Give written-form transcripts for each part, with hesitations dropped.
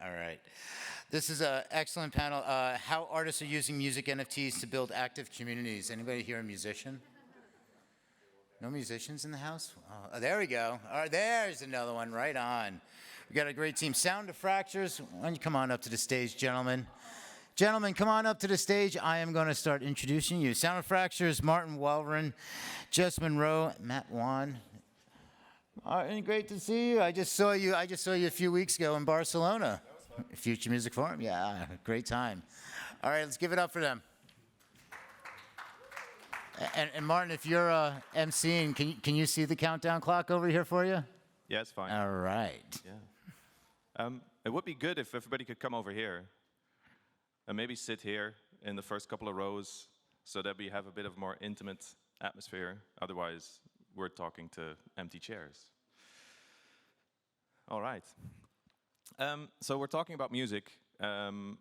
All right. This is an excellent panel. How artists are using music NFTs to build active communities. Anybody here a musician? No musicians in the house? Oh, there we go. All right, there's another one. Right on. We got a great team. Sound of Fractures. Why don't you come on up to the stage, gentlemen? Gentlemen, come on up to the stage. I am going to start introducing you. Sound of Fractures, Maarten, Walraven, Jess, Monroe, Matt Wan. Maarten, great to see you. I just saw you a few weeks ago in Barcelona. Future Music Forum. Yeah, great time. All right, let's give it up for them. And Maarten, if you're emceeing, can you see the countdown clock over here for you? Yeah, it's fine. All right. Yeah. It would be good if everybody could come over here and maybe sit here in the first couple of rows so that we have a bit of more intimate atmosphere. Otherwise, we're talking to empty chairs. All right. So we're talking about music and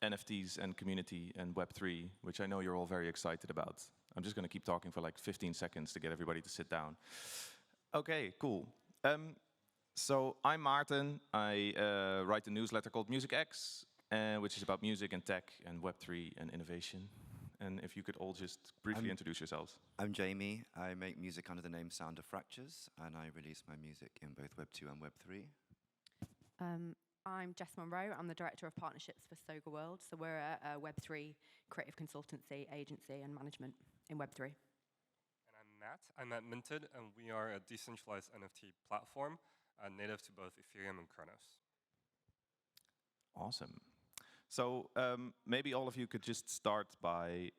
NFTs and community and Web3, which I know you're all very excited about. I'm just going to keep talking for like 15 seconds to get everybody to sit down. Okay, cool. So I'm Maarten. I write a newsletter called MusicX, which is about music and tech and Web3 and innovation. And if you could all just briefly introduce yourselves. I'm Jamie. I make music under the name Sound of Fractures, and I release my music in both Web2 and Web3. I'm Jess Monroe. I'm the Director of Partnerships for Soga World. So we're a Web3 creative consultancy, agency, and management in Web3. And I'm Matt. I'm at Minted, and we are a decentralized NFT platform native to both Ethereum and Kronos. Awesome. So maybe all of you could just start by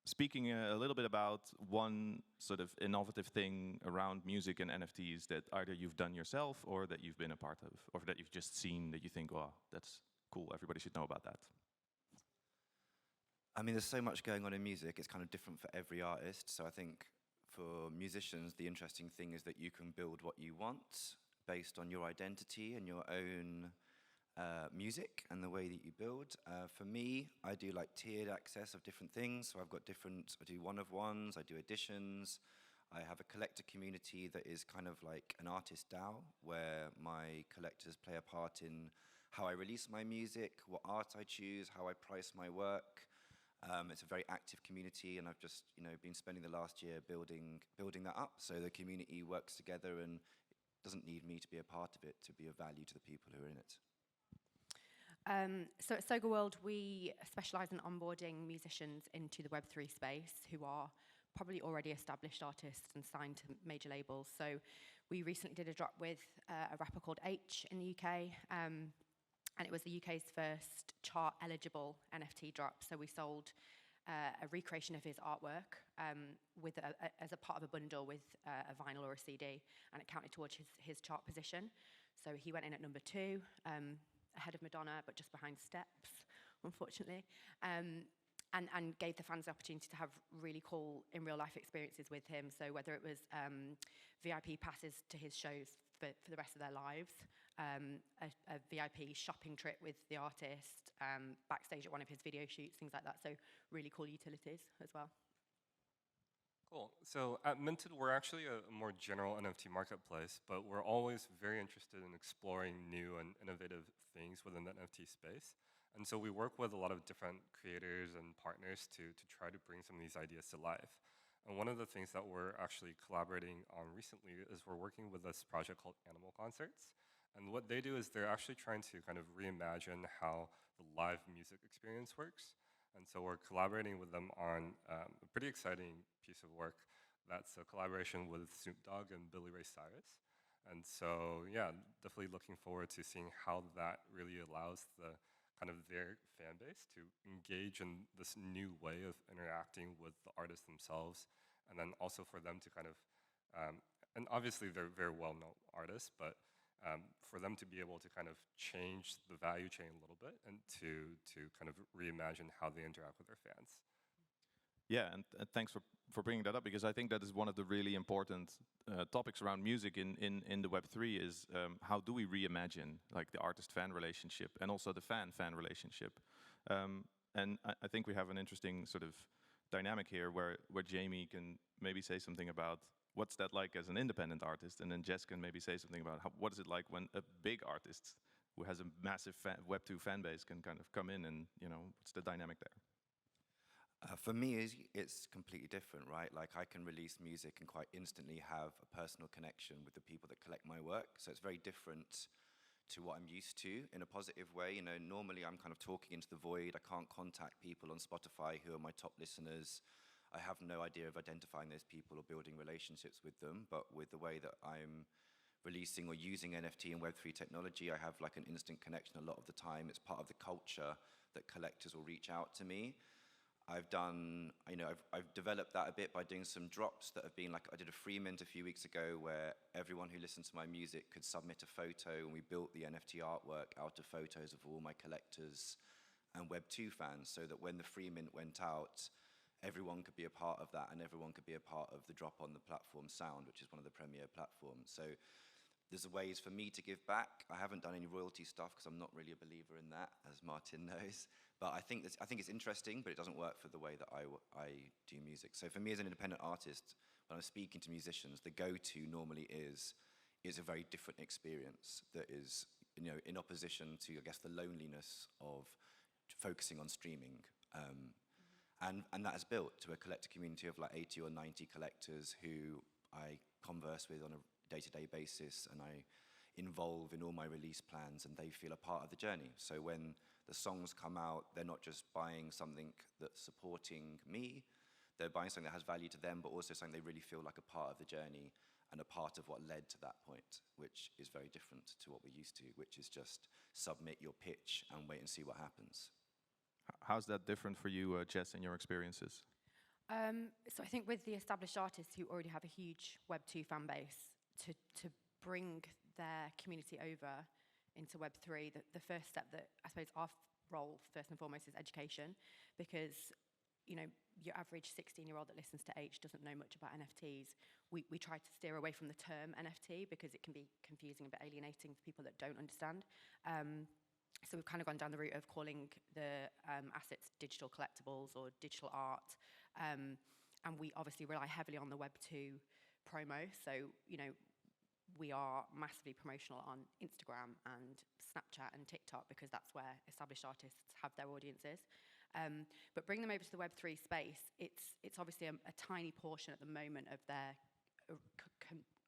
speaking a little bit about one sort of innovative thing around music and NFTs that either you've done yourself or that you've been a part of, or that you've just seen that you think, wow, that's cool, everybody should know about that. I mean, there's so much going on in music. It's kind of different for every artist. So I think for musicians, the interesting thing is that you can build what you want based on your identity and your own music and the way that you build. For me, I do like tiered access of different things. So I do one-of-ones, I do editions. I have a collector community that is kind of like an artist DAO, where my collectors play a part in how I release my music, what art I choose, how I price my work. It's a very active community, and I've just been spending the last year building that up. So the community works together and doesn't need me to be a part of it to be of value to the people who are in it. So at Soga World, we specialize in onboarding musicians into the Web3 space who are probably already established artists and signed to major labels. So we recently did a drop with a rapper called H in the UK, and it was the UK's first chart-eligible NFT drop. So we sold a recreation of his artwork as a part of a bundle with a vinyl or a CD, and it counted towards his chart position. So he went in at number 2. Ahead of Madonna, but just behind Steps, unfortunately, and gave the fans the opportunity to have really cool in real life experiences with him. So whether it was VIP passes to his shows for the rest of their lives, a VIP shopping trip with the artist, backstage at one of his video shoots, things like that. So really cool utilities as well. Cool. So at Minted, we're actually a more general NFT marketplace, but we're always very interested in exploring new and innovative things within the NFT space. And so we work with a lot of different creators and partners to try to bring some of these ideas to life. And one of the things that we're actually collaborating on recently is we're working with this project called Animal Concerts. And what they do is they're actually trying to kind of reimagine how the live music experience works. And so we're collaborating with them on a pretty exciting piece of work that's a collaboration with Snoop Dogg and Billy Ray Cyrus. And so, yeah, definitely looking forward to seeing how that really allows the kind of their fan base to engage in this new way of interacting with the artists themselves. And then also for them to kind of, and obviously they're very well-known artists, but for them to be able to kind of change the value chain a little bit and to kind of reimagine how they interact with their fans. Yeah, and thanks for bringing that up, because I think that is one of the really important topics around music in the Web3 is how do we reimagine like the artist-fan relationship and also the fan-fan relationship. And I think we have an interesting sort of dynamic here where Jamie can maybe say something about what's that like as an independent artist? And then Jess can maybe say something about what is it like when a big artist who has a massive Web2 fan base can kind of come in and, what's the dynamic there? For me, it's completely different, right? Like I can release music and quite instantly have a personal connection with the people that collect my work. So it's very different to what I'm used to in a positive way. Normally I'm kind of talking into the void. I can't contact people on Spotify who are my top listeners. I have no idea of identifying those people or building relationships with them. But with the way that I'm releasing or using NFT and Web3 technology, I have like an instant connection a lot of the time. It's part of the culture that collectors will reach out to me. I've developed that a bit by doing some drops that have been like, I did a free mint a few weeks ago where everyone who listened to my music could submit a photo, and we built the NFT artwork out of photos of all my collectors and Web2 fans, so that when the free mint went out, everyone could be a part of that, and everyone could be a part of the drop on the platform Sound, which is one of the premier platforms. So there's ways for me to give back. I haven't done any royalty stuff because I'm not really a believer in that, as Maarten knows. But I think it's interesting, but it doesn't work for the way that I do music. So for me as an independent artist, when I'm speaking to musicians, the go-to normally is a very different experience that is, in opposition to, I guess, the loneliness of focusing on streaming. And that is built to a collector community of like 80 or 90 collectors who I converse with on a day-to-day basis, and I involve in all my release plans, and they feel a part of the journey. So when the songs come out, they're not just buying something that's supporting me, they're buying something that has value to them, but also something they really feel like a part of the journey and a part of what led to that point, which is very different to what we're used to, which is just submit your pitch and wait and see what happens. How's that different for you, Jess, in your experiences? So I think with the established artists who already have a huge Web2 fan base, to bring their community over into Web3, the first step that I suppose our role first and foremost is education, because your average 16-year-old that listens to H doesn't know much about NFTs. We try to steer away from the term NFT because it can be confusing and a bit alienating for people that don't understand. So we've kind of gone down the route of calling the assets digital collectibles or digital art, and we obviously rely heavily on the Web2 promo. So we are massively promotional on Instagram and Snapchat and TikTok because that's where established artists have their audiences. But bring them over to the Web3 space, it's obviously a tiny portion at the moment of their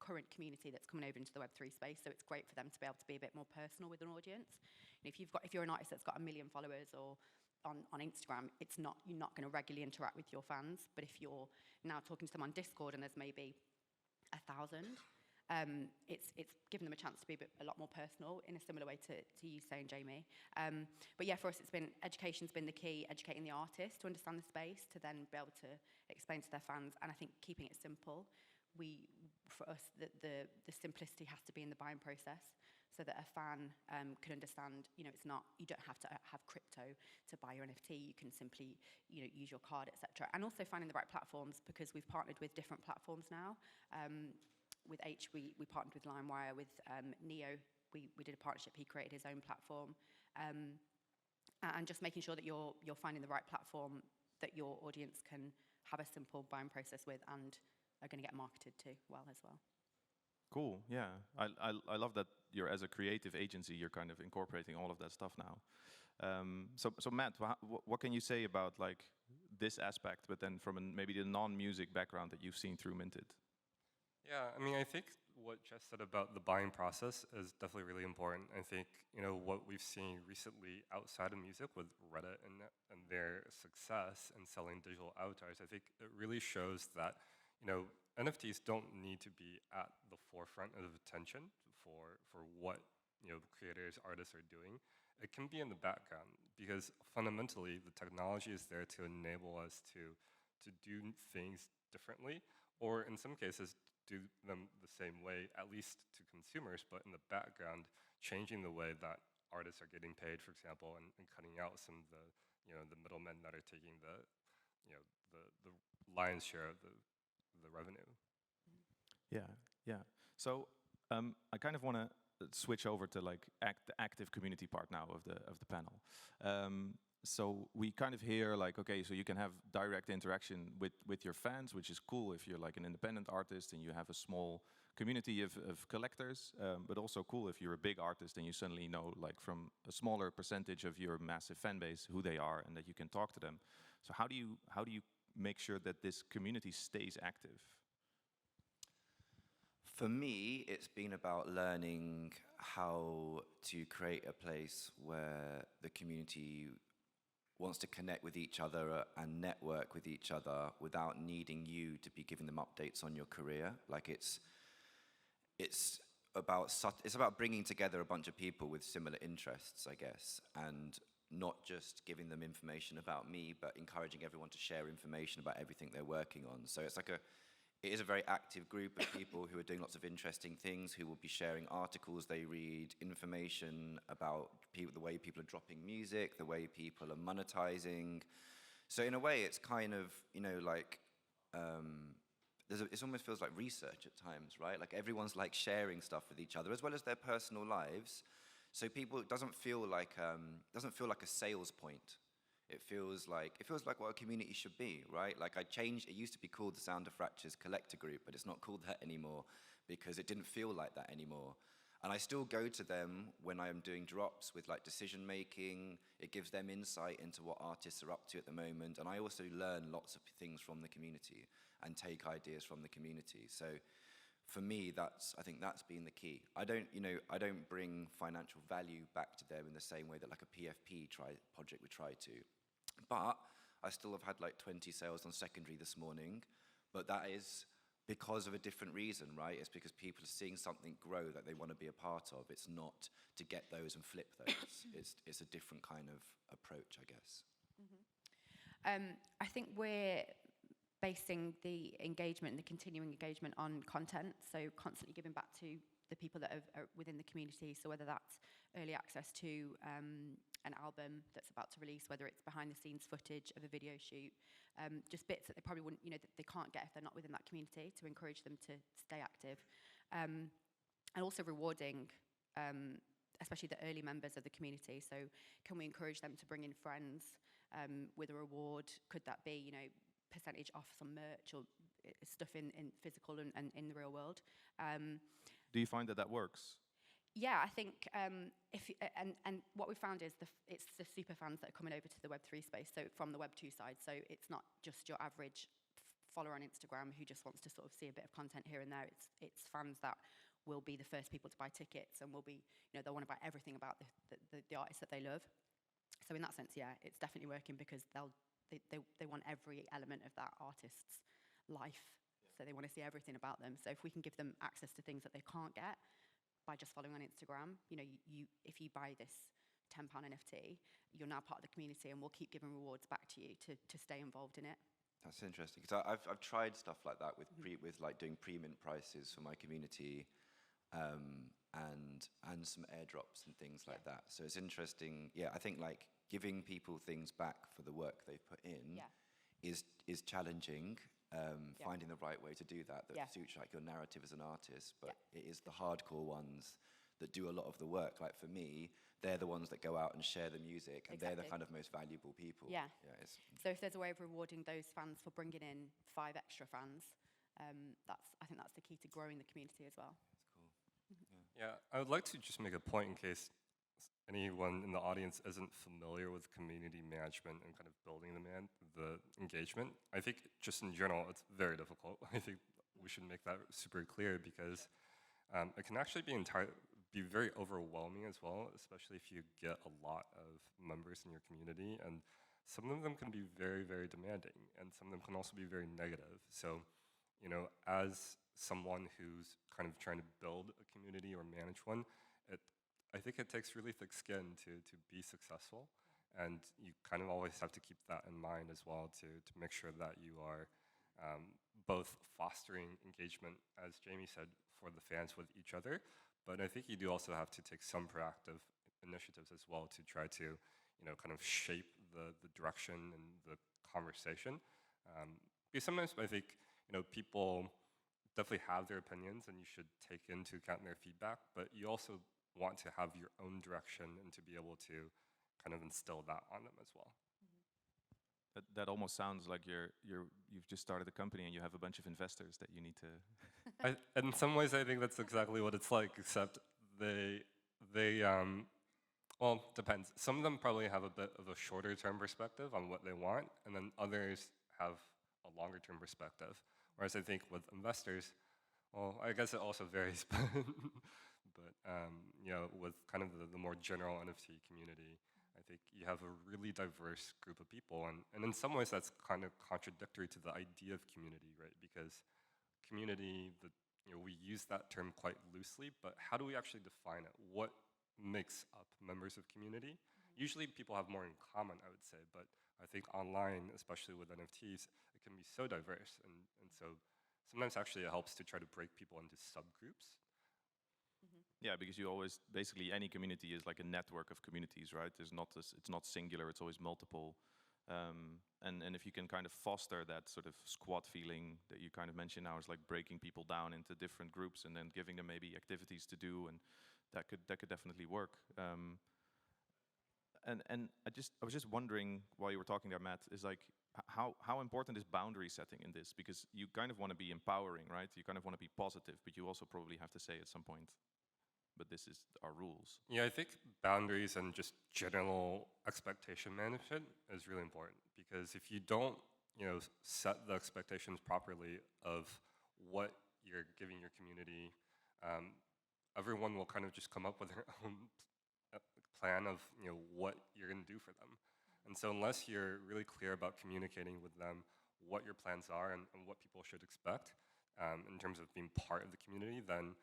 current community that's coming over into the Web3 space, so it's great for them to be able to be a bit more personal with an audience. If you're an artist that's got 1 million followers or on Instagram, you're not going to regularly interact with your fans. But if you're now talking to them on Discord and there's maybe 1,000, it's given them a chance to be a lot more personal in a similar way to you saying, Jamie. But yeah, for us, education's been the key, educating the artist to understand the space, to then be able to explain to their fans, and I think keeping it simple. For us, the simplicity has to be in the buying process, so that a fan can understand, you don't have to have crypto to buy your NFT. You can simply, use your card, etc. And also finding the right platforms, because we've partnered with different platforms now. With H, we partnered with LimeWire. With Neo, we did a partnership. He created his own platform, and just making sure that you're finding the right platform that your audience can have a simple buying process with, and are going to get marketed to well as well. Cool. Yeah, I love that you're, as a creative agency, you're kind of incorporating all of that stuff now. So Matt, what can you say about like this aspect, but then from maybe the non-music background that you've seen through Minted? Yeah, I think what Jess said about the buying process is definitely really important. I think, what we've seen recently outside of music with Reddit and their success in selling digital avatars, I think it really shows that, NFTs don't need to be at the forefront of attention for what, creators, artists are doing. It can be in the background, because fundamentally the technology is there to enable us to do things differently, or in some cases do them the same way, at least to consumers, but in the background, changing the way that artists are getting paid, for example, and cutting out some of the, the middlemen that are taking the lion's share of the revenue. Yeah. So I kind of want to switch over to like the active community part now of the panel. so we kind of hear like, okay, so you can have direct interaction with your fans, which is cool if you're like an independent artist and you have a small community of collectors, but also cool if you're a big artist and you suddenly know like from a smaller percentage of your massive fan base who they are and that you can talk to them. So how do you make sure that this community stays active? For me, it's been about learning how to create a place where the community wants to connect with each other and network with each other without needing you to be giving them updates on your career. Like it's about bringing together a bunch of people with similar interests, I guess, and not just giving them information about me, but encouraging everyone to share information about everything they're working on. So it is a very active group of people who are doing lots of interesting things, who will be sharing articles they read, information about people, the way people are dropping music, the way people are monetizing. So in a way, it's kind of, like, it almost feels like research at times, right? Like everyone's like sharing stuff with each other as well as their personal lives. So it doesn't feel like a sales point. It feels like what a community should be, right? Like it used to be called the Sound of Fractures Collector Group, but it's not called that anymore because it didn't feel like that anymore. And I still go to them when I am doing drops with like decision making. It gives them insight into what artists are up to at the moment. And I also learn lots of things from the community and take ideas from the community. So for me, I think that's been the key. I don't bring financial value back to them in the same way that like a PFP project would try to. But I still have had like 20 sales on secondary this morning, but that is because of a different reason, right? It's because people are seeing something grow that they want to be a part of. It's not to get those and flip those. It's a different kind of approach, I guess. I think we're basing the engagement, the continuing engagement on content, so constantly giving back to the people that are within the community. So whether that's early access to an album that's about to release, whether it's behind the scenes footage of a video shoot, just bits that they probably wouldn't, that they can't get if they're not within that community, to encourage them to stay active. And also rewarding, especially the early members of the community. So can we encourage them to bring in friends with a reward? Could that be, percentage off some merch or stuff in physical and in the real world? Do you find that works? Yeah, I think and what we found is it's the super fans that are coming over to the Web3 space, so from the Web2 side. So it's not just your average follower on Instagram who just wants to sort of see a bit of content here and there. It's fans that will be the first people to buy tickets and will be, they'll want to buy everything about the artists that they love. So in that sense, yeah, it's definitely working because they want every element of that artist's life. So they want to see everything about them. So if we can give them access to things that they can't get by just following on Instagram, if you buy this £10 NFT, you're now part of the community, and we'll keep giving rewards back to you to stay involved in it. That's interesting because I've tried stuff like that with like doing pre-mint prices for my community, and some airdrops and things like that. So it's interesting. Yeah, I think like giving people things back for the work they've put in is challenging. Finding the right way to do that suits like your narrative as an artist, but it is the hardcore ones that do a lot of the work. Like for me, they're the ones that go out and share the music, and they're the kind of most valuable people. Yeah. So if there's a way of rewarding those fans for bringing in 5 extra fans, I think that's the key to growing the community as well. That's cool. Yeah, I would like to just make a point in case anyone in the audience isn't familiar with community management and kind of building the engagement. I think just in general, it's very difficult. I think we should make that super clear because it can actually be very overwhelming as well, especially if you get a lot of members in your community. And some of them can be very, very demanding, and some of them can also be very negative. So, as someone who's kind of trying to build a community or manage one, I think it takes really thick skin to be successful, and you kind of always have to keep that in mind as well to make sure that you are both fostering engagement, as Jamie said, for the fans with each other, but I think you do also have to take some proactive initiatives as well to try to, kind of shape the direction and the conversation. Because sometimes I think, people definitely have their opinions and you should take into account their feedback, but you also want to have your own direction and to be able to kind of instill that on them as well. That almost sounds like you've just started a company and you have a bunch of investors that you need to. In some ways, I think that's exactly what it's like, except well, depends. Some of them probably have a bit of a shorter term perspective on what they want, and then others have a longer term perspective. Whereas I think with investors, well, I guess it also varies, but you know, with kind of the more general NFT community, I think you have a really diverse group of people, and in some ways that's kind of contradictory to the idea of community, right? Because community, you know, we use that term quite loosely, but how do we actually define it? What makes up members of community? Usually people have more in common, I would say, but I think online, especially with NFTs, it can be so diverse, and so sometimes actually it helps to try to break people into subgroups. Yeah, because you always, basically any community is like a network of communities, right? There's not this, it's not singular, it's always multiple. And if you can kind of foster that sort of squad feeling that you kind of mentioned now, is like breaking people down into different groups and then giving them maybe activities to do, and that could definitely work. And I was just wondering while you were talking there, Matt, is like how important is boundary setting in this? Because you kind of want to be empowering, right? You kind of want to be positive, but you also probably have to say at some point, but this is our rules. Yeah, I think boundaries and just general expectation management is really important, because if you don't, you know, set the expectations properly of what you're giving your community, everyone will kind of just come up with their own plan of, you know, what you're going to do for them. And so unless you're really clear about communicating with them what your plans are and what people should expect in terms of being part of the community, then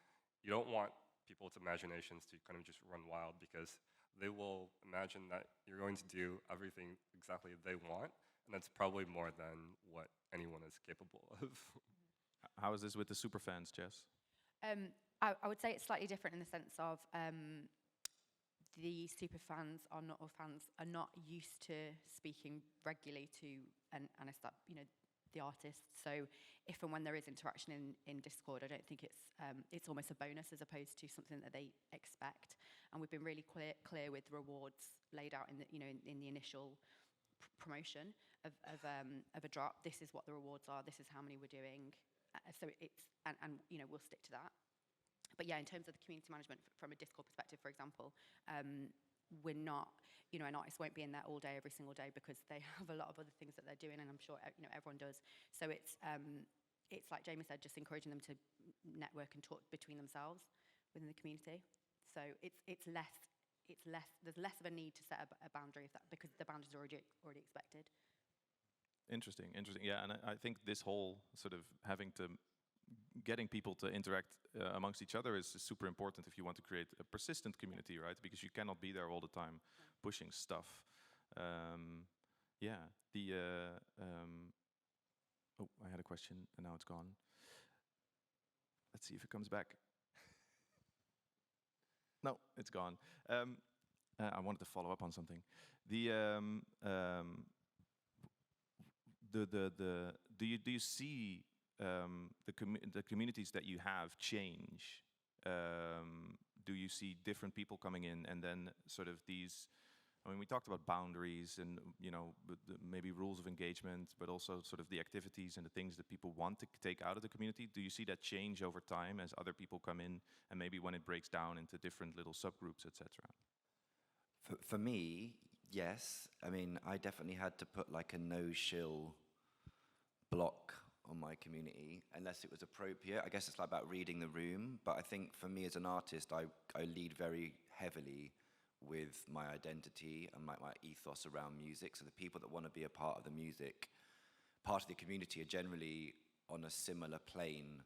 you don't want people's imaginations to kind of just run wild, because they will imagine that you're going to do everything exactly they want, and that's probably more than what anyone is capable of. How is this with the super fans, Jess? I would say it's slightly different in the sense of the super fans are not, or fans are not used to speaking regularly to you know, the artists. So if and when there is interaction in Discord, I don't think it's almost a bonus as opposed to something that they expect. And we've been really clear with rewards laid out in the, you know, in the initial promotion of a drop. This is what the rewards are. This is how many we're doing. So it's and you know, we'll stick to that. But yeah, in terms of the community management from a Discord perspective, for example, we're not, you know, an artist won't be in there all day, every single day, because they have a lot of other things that they're doing, and I'm sure, you know, everyone does. So it's like Jamie said, just encouraging them to network and talk between themselves within the community. So it's less, there's less of a need to set a boundary, because the boundaries are already expected. Interesting. Yeah, and I think this whole sort of getting people to interact amongst each other is super important if you want to create a persistent community, right? Because you cannot be there all the time pushing stuff. Yeah, oh, I had a question and now it's gone. Let's see if it comes back. No, it's gone. I wanted to follow up on something. Do you see the communities that you have change? Do you see different people coming in, and then sort of these? I mean, we talked about boundaries and, you know, maybe rules of engagement, but also sort of the activities and the things that people want to take out of the community. Do you see that change over time as other people come in, and maybe when it breaks down into different little subgroups, etc.? For me, yes. I mean, I definitely had to put like a no-shill block on my community unless it was appropriate. I guess it's like about reading the room, but I think for me as an artist, I lead very heavily with my identity and my ethos around music. So the people that want to be a part of the music, part of the community, are generally on a similar plane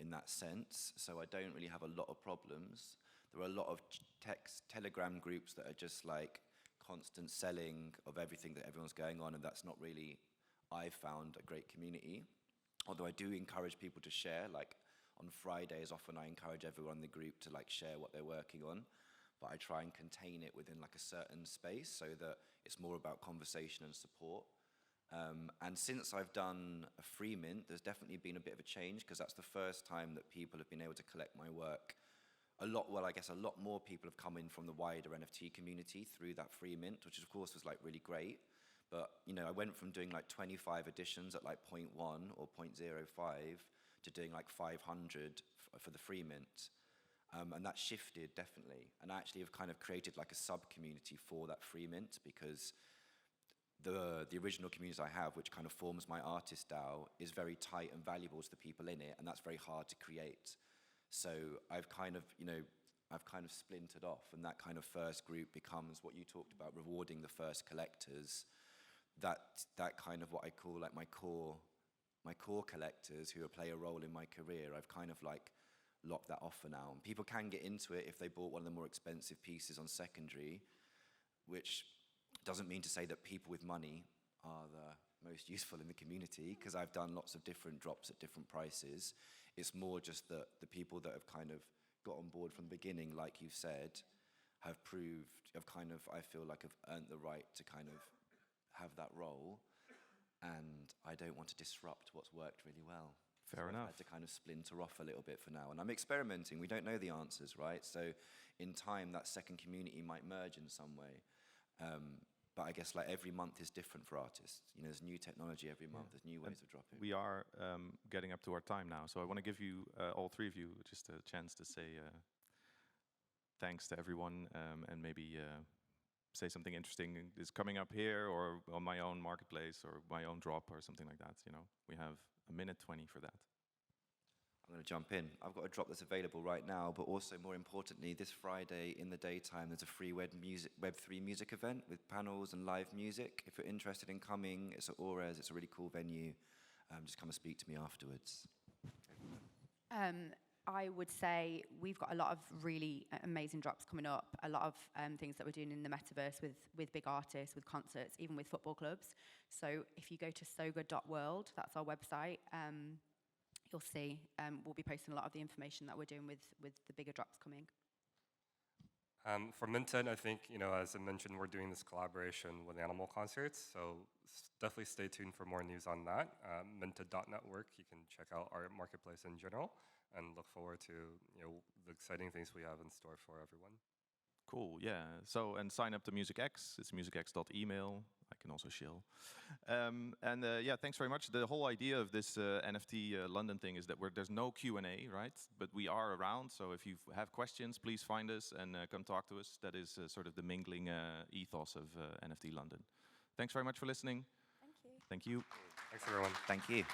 in that sense. So I don't really have a lot of problems. There are a lot of Telegram groups that are just like constant selling of everything that everyone's going on, and that's not really, I've found, a great community. Although I do encourage people to share, like on Fridays often I encourage everyone in the group to like share what they're working on, but I try and contain it within like a certain space so that it's more about conversation and support. And since I've done a free mint, there's definitely been a bit of a change, because that's the first time that people have been able to collect my work I guess a lot more people have come in from the wider NFT community through that free mint, which of course was like really great. But, you know, I went from doing like 25 editions at like 0.1 or 0.05 to doing like 500 for the free mint. And that shifted definitely. And I actually have kind of created like a sub-community for that free mint, because the original community I have, which kind of forms my artist DAO, is very tight and valuable to the people in it, and that's very hard to create. So I've kind of splintered off, and that kind of first group becomes what you talked about, rewarding the first collectors. That kind of what I call like my core collectors who play a role in my career. I've kind of like locked that off for now. And people can get into it if they bought one of the more expensive pieces on secondary, which doesn't mean to say that people with money are the most useful in the community, because I've done lots of different drops at different prices. It's more just that the people that have kind of got on board from the beginning, like you've said, I feel like have earned the right to kind of have that role, and I don't want to disrupt what's worked really well. Fair enough. I've had to kind of splinter off a little bit for now, and I'm experimenting. We don't know the answers, right? So in time, that second community might merge in some way. But I guess like every month is different for artists. You know, there's new technology every month. There's new ways of dropping. We are getting up to our time now, so I want to give you, all three of you, just a chance to say thanks to everyone, and maybe say something interesting is coming up here, or on my own marketplace, or my own drop, or something like that. You know, we have 1:20 for that. I'm going to jump in. I've got a drop that's available right now, but also more importantly, this Friday in the daytime, there's a free Web3 music event with panels and live music. If you're interested in coming, it's at Ores. It's a really cool venue. Just come and speak to me afterwards. I would say we've got a lot of really amazing drops coming up, a lot of things that we're doing in the metaverse with big artists, with concerts, even with football clubs. So if you go to soga.world, that's our website, you'll see we'll be posting a lot of the information that we're doing with the bigger drops coming. For Minted, I think, you know, as I mentioned, we're doing this collaboration with Animal Concerts, so definitely stay tuned for more news on that. Minted.network, you can check out our marketplace in general, and look forward to, you know, the exciting things we have in store for everyone. Cool, yeah. So, and sign up to MusicX. It's musicx.email. I can also shill. Yeah, thanks very much. The whole idea of this NFT London thing is that there's no Q&A, right? But we are around, so if you have questions, please find us and come talk to us. That is sort of the mingling ethos of NFT London. Thanks very much for listening. Thank you. Thank you. Thanks, everyone. Thank you.